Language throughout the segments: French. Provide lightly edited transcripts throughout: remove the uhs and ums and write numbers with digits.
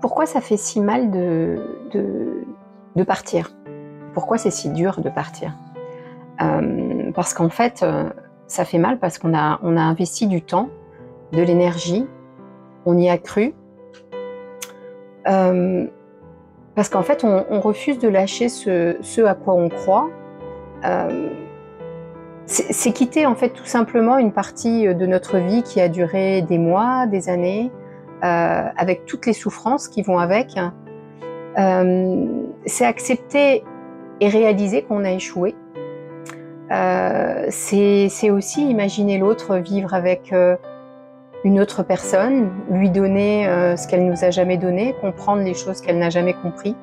Pourquoi ça fait si mal de partir? Pourquoi c'est si dur de partir? Parce qu'en fait, ça fait mal parce qu'on a investi du temps, de l'énergie, on y a cru. Parce qu'en fait, on refuse de lâcher ce à quoi on croit. C'est quitter en fait tout simplement une partie de notre vie qui a duré des mois, des années, avec toutes les souffrances qui vont avec. C'est accepter et réaliser qu'on a échoué. C'est aussi imaginer l'autre vivre avec une autre personne, lui donner ce qu'elle nous a jamais donné, comprendre les choses qu'elle n'a jamais compris,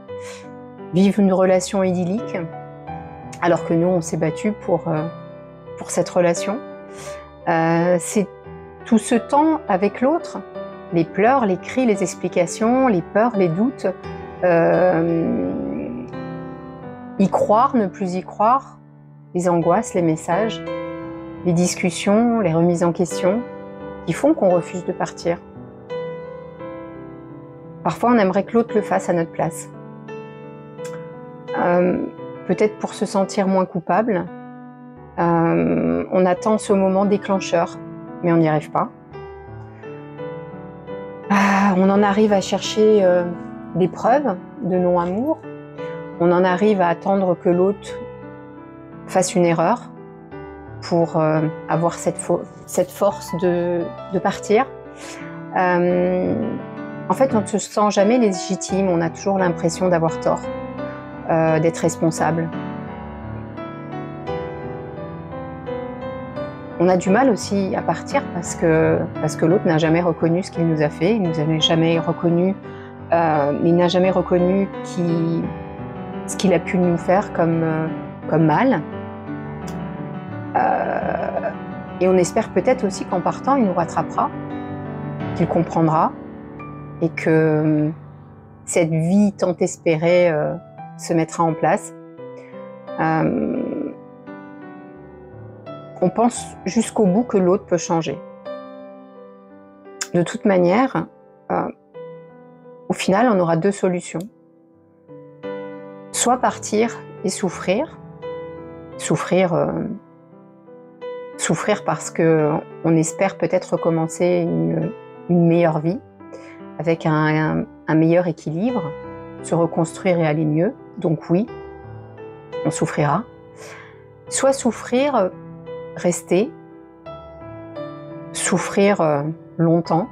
vivre une relation idyllique, alors que nous on s'est battu pour cette relation. C'est tout ce temps avec l'autre, les pleurs, les cris, les explications, les peurs, les doutes, y croire, ne plus y croire, les angoisses, les messages, les discussions, les remises en question, qui font qu'on refuse de partir. Parfois, on aimerait que l'autre le fasse à notre place. Peut-être pour se sentir moins coupable. On attend ce moment déclencheur, mais on n'y arrive pas. On en arrive à chercher des preuves de non-amour. On en arrive à attendre que l'autre fasse une erreur pour avoir cette force de partir. En fait, on ne se sent jamais légitime, on a toujours l'impression d'avoir tort, d'être responsable. On a du mal aussi à partir parce que l'autre n'a jamais reconnu ce qu'il nous a fait, il n'a jamais reconnu ce qu'il a pu nous faire comme mal. Et on espère peut-être aussi qu'en partant, il nous rattrapera, qu'il comprendra et que cette vie tant espérée se mettra en place. On pense jusqu'au bout que l'autre peut changer. De toute manière, au final, on aura deux solutions. Soit partir et souffrir. Souffrir parce qu'on espère peut-être recommencer une meilleure vie, avec un meilleur équilibre, se reconstruire et aller mieux. Donc oui, on souffrira. Soit souffrir, rester, souffrir longtemps,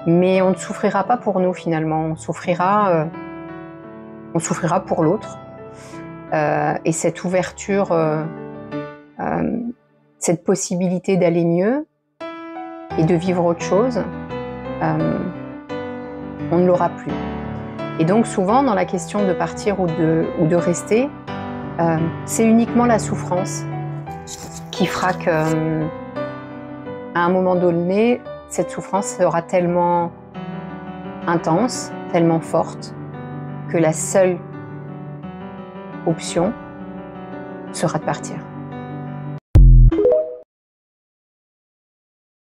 mais on ne souffrira pas pour nous finalement, on souffrira pour l'autre. Et cette ouverture, cette possibilité d'aller mieux et de vivre autre chose, on ne l'aura plus. Et donc souvent dans la question de partir ou de rester, c'est uniquement la souffrance qui fera qu'à un moment donné, cette souffrance sera tellement intense, tellement forte, que la seule option sera de partir.